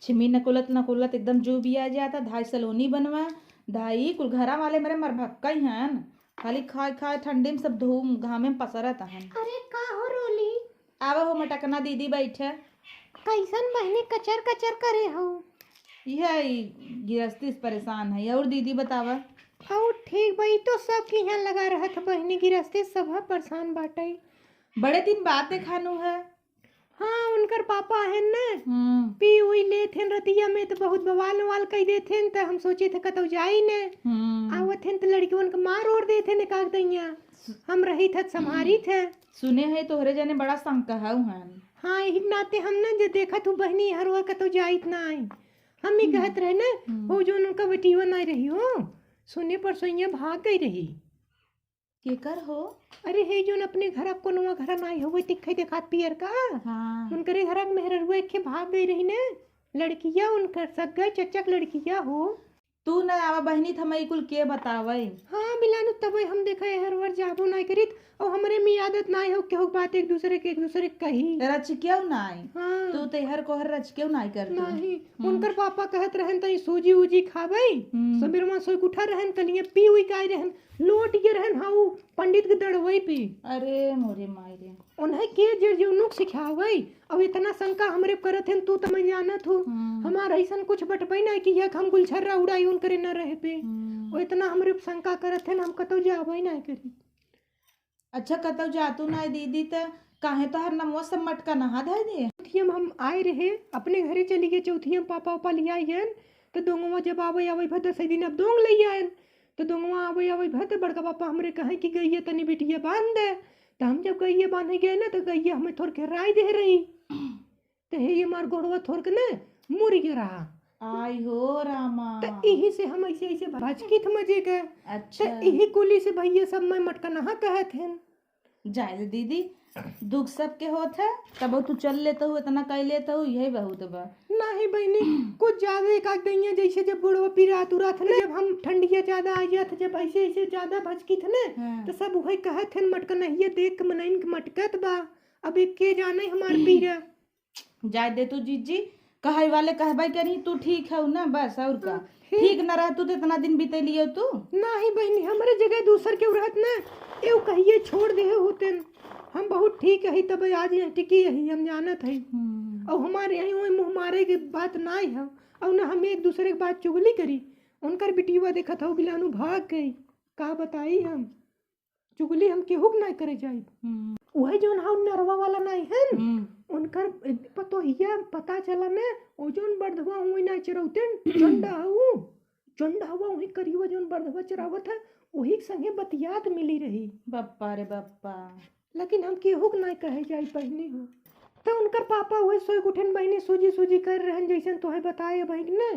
छिमी नकुलत नकुलत एकदम जो भी आ जाता धाई सलोनी बनवा धाई कुल घरा वाले मेरे मर भक्का ही हन। खाली खाए खाए ठंडी में सब धूम घामे में पसरत हन। अरे का हो रोली? आवा हो मटकना दीदी बैठे। कैसन बहनी कचर कचर करे हो? यह गिरस्ती से परेशान है। और दीदी बतावा। और ठीक भाई तो सब के यहाँ लगा रहा था बहनी गिरस्ती सब परेशान बाटे। बड़े दिन बाद देखानु है। हाँ उनकर पापा है न पी हुई ले थे रतिया में तो बहुत बवाल नवाल कह देथे तो हम सोचे थे कतौ जाई ने आवत थे तो लड़कियों को मार ओढ़ देथे ने काग दैया हम रही थे संभारी थे। सुने है तोहरे जने बड़ा शंका हन। हाँ यही नाते हम न जो देखा तू बहनी हर वर कतौ जाइत ना आई हम ही कहत रहे न हो जो उनका बेटीवा नहीं रही हो सुने पर सोइया भाग गई रही। केकर हो? अरे हे जोन अपने घर को नवा घर नहीं हो तिखे देखात पियर का। हाँ। उनकरे घर मेहरुआ के भाग गई रही ने लड़किया उनकर सगा चचक लड़किया हो। तू न आवा बहनी थमई कुल के बतावे। हाँ मिलानु तब हम देखे हर बार जाबो नहीं करित और हमरे में आदत नहीं हो केहू बात एक दूसरे के कही रच क्यों नाई। हाँ तू तेहर को हर रच क्यों नाई कर नहीं उनकर पापा कहत रहन तई सूजी उजी खाबै सबेर में सोई उठा रहन कलिए पी हुई काई रहन लोट ये रहन हाउ पंडित के दड़वई पे। अरे मोरे मायरे उन्हें के जर्जुनुक सिखावे अब इतना शंका हमरे करत हन तू त मैं जानत हो हमार ऐसन कुछ बटबै ना कि यह हम गुलछर्रा उड़ाई उन करे न रहे पे वो इतना हमरे शंका करत हन हम कतौ जाबै ना करी। अच्छा कतौ जातू ना दीदी त काहे तो हर नमो सब मटका नहा धै दे। चौथियम हम आए रहे अपने घरे चली गए चौथियम पापा उपा ले आयन तो दोंगवा जब आवे आवे भद सही दिन अब दोंग ले आयन तो दोंगवा आवे आवे भद बड़का पापा हमरे कहे कि गई तनी बिटिया बांध दे तो हम जब गई बांधे गए ना तो गई हमें थोड़ के राय दे रही तो हे ये मार गोड़वा थोड़ के ना मुरी गिरा। आई हो रामा तो यही से हम ऐसे ऐसे भजकी थ मजे के। अच्छा तो यही कुली से भैया सब मैं मटका नहा कहत हन। जाए दीदी दुख सबके होत है तब तू चल लेता हूँ इतना कह लेता हूँ यही बहुत बा। नहीं बहनी कुछ ज्यादा एक आध दैया जैसे जब बुढ़वा पिरात उरात न जब हम ठंडिया ज्यादा आ जात जब ऐसे ऐसे ज्यादा भजकी थ न तो सब वही कहत हन मटका नहीं देख के मनइन के मटकत बा अब एक के जाने हमार पीरा। जाए दे तू जीजी कहे वाले कहबाई करी तू ठीक है ना बस और का ठीक न रह तू तो इतना दिन बीते लिए तू। नहीं बहनी हमारे जगह दूसर के रहत न एव कहिए छोड़ दे होते हम बहुत ठीक है तब आज यहाँ टिकी है हम जानत है और हमारे यहाँ वही मुँह मारे के बात ना है और न हम एक दूसरे की बात चुगली करी उनकर बिटिया देखा था बिलानु भाग गई का बताई हम चुगली हम केहू ना करे जाए वही जो नरवा वाला नहीं है उनकर पता चला न ओ जोन बर्धवा हुई ना चरौते चंडा हुआ वही करीब जोन बर्धवा चरावत है वही संगे बतियात मिली रही बप्पा रे बप्पा लेकिन हम केहू ना कहे जाए पहने हो तो उनकर पापा हुए सोई उठन बहनी सूजी सूजी कर रहन जैसन तोहे बताए बहन ने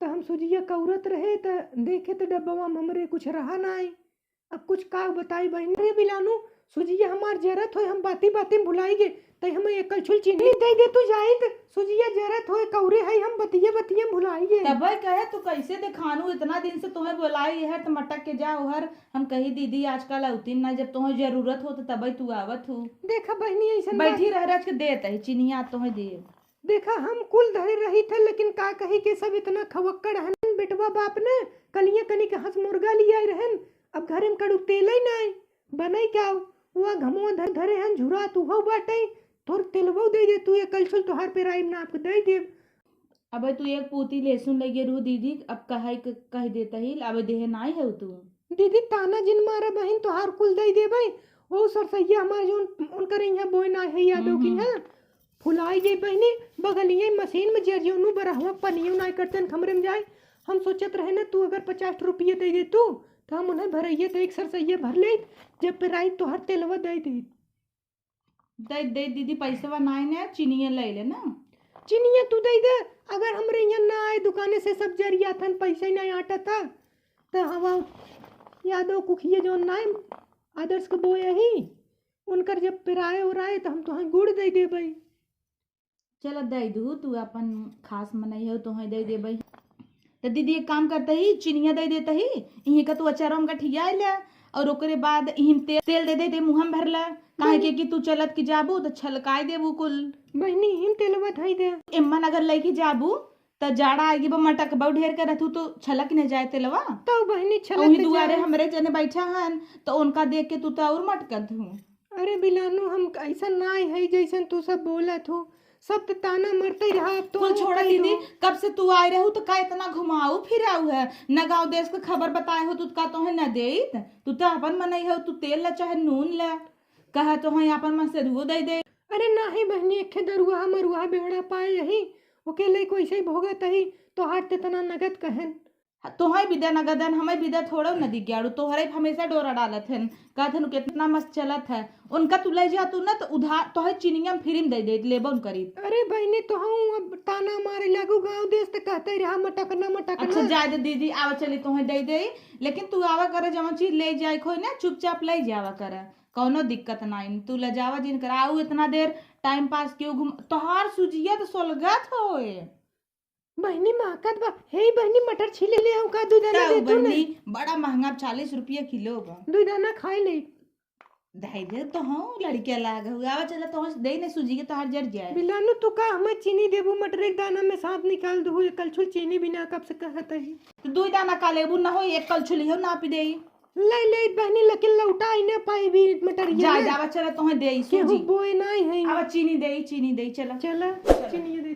तो हम सूजिया कौरत रहे तो देखे तो डब्बा हमरे कुछ रहा ना आई अब कुछ का बताई बहन रे बिलानु सूजिया हमार जरत हो हम बाती बाती भुलाई गे तई हमें एकल छुल चीनी दे दे तू जाइत सूजिया जरत होए कौरे है हम बतिया बतिया भुलाई गे तब कहे तू कैसे दिखानू इतना दिन से तुम्हें बुलाई है तो मटक के जाओ हर हम कही दीदी आजकल औतीन ना जब तुम्हें जरूरत हो तो तब तू आवत हो। देखा बहनी ऐसा बैठी रह रह के देत है चीनिया तुम्हें दे देखा हम कुल धरे रही थे लेकिन का कही के सब इतना खवक्कड़ हन बेटवा बाप ने कलिया कनी के हंस मुर्गा लिया रहन अब घरे में कड़ू तेल ही नहीं बनई क्या हुआ घमो धरे हन झुरा तू हो बाटे थोड़ तेलवो दे दे तू कल छुल तोहार पे राइम ना आपको दे दे। अब तू एक पोती लहसुन लगे रू दीदी अब कह देता ही अब देह नाई है तू दीदी ताना जिन मारा बहन तोहार कुल दे दे भाई वो सरसैया हमारे जो उनकर यहाँ बोई ना है यादों की है फुलाई गई बहनी बगलिए मशीन में जरियोनू बरहवा पनियो ना करते खमरे में जाए हम सोचत रहे ना तू अगर 50 रुपये दे दे तू तो हम उन्हें भरइए तो एक सरसैया भर ले जब पे राई तोहर तेलवा दे दे दीदी पैसा नाई ने चीनिया ले ले ना चीनिया तू दे दे अगर हमरे यहाँ ना आए दुकाने से सब जरिया था पैसा ही नहीं आटा था तो हवा यादव कुखिए जो ना आदर्श को बोया ही उनकर जब पिराए उराए तो हम तुहें गुड़ दे दे भाई। चलो दे दू तू अपन खास मनई हो तो दे दे भाई तो दीदी एक काम करता ही चीनिया दे देता ही यहीं का तू अचार हम का ठिया ले और ओकरे बाद इहिम तेल दे देते मुहम भरला काहे के कि तू चलत की जाबू तो छलकाय देबू कुल बहनी हिम तेलवा धई दे एम्मन अगर लेके जाबू त जाड़ा आएगी बा मटक बहु ढेर के रहतू तो छलक न जाए तेलवा। तो बहनी वही छलक दुआरे जाए। हमरे जने बैठा हन तो उनका देख के तू तो और मटकत हूँ। अरे बिलानु हम ऐसा ना है जैसन तू सब बोलत हो, सब तो ताना मरते रहा। अब तो कुल हम छोड़ा कह दीदी, दो। कब से तू आए रहू तो का इतना घुमाऊ फिराऊ है, न गाँव देश का खबर बताए हो तू का तोहे न देत। तू तो अपन मनई हो, तू तेल ला चाहे नून ला, कहा तो है अपन मन से रू दे। अरे ना ही बहनी, एक दरुआ मरुआ बेवड़ा पाए यही अकेले को ऐसे ही भोगत ही तो हाथ तना नगद कहन। तोहे विदा नगदन हमें विदा थोड़ा न दिख गया, तोहरे हमेशा डोरा डालत है, कहते नु कितना मस्त चलत है। उनका तू ले जा तू ना तो उधार तोहे चीनिया में फ्री में दे लेबन करी। अरे बहनी तो हम अब ताना मारे लागू गांव देश तो कहते रहा मटकना मटकना। अच्छा जाए दे दीदी, आवा चली तोहे दे, लेकिन तू आवा करे जवन चीज ले जाए खोई ना चुपचाप ले जावा करे, कौनो दिक्कत नहीं। तू ले जावा जिन कर आऊ इतना देर टाइम पास क्यों घूम, तोहार सुजिया तो सोलगत होए। बहनी माकत बा, हे बहनी मटर छीले ले आऊ का दूधाना दे तू बहनी बड़ा महंगा 40 रुपया किलो बा। दूधाना खाई ले। दे दे तो हाँ लड़के लाग हुआ, आवा चला तो दे ने सूजी के तोहार जर जाए। बिलानु तू का हमें चीनी देबू मटर एक दाना में साथ निकाल दू, कलछुल चीनी बिना कब से कहत है। तो दो दाना का लेबू ना हो, एक कल छुली हो ना पी दे। ले बहनी लेकिन लौटा ही ना पाई भी मटर ये जा जावा चला तोहे दे केहू सूजी। बोए नहीं है। आवा चीनी दे चला। चला चीनी दे।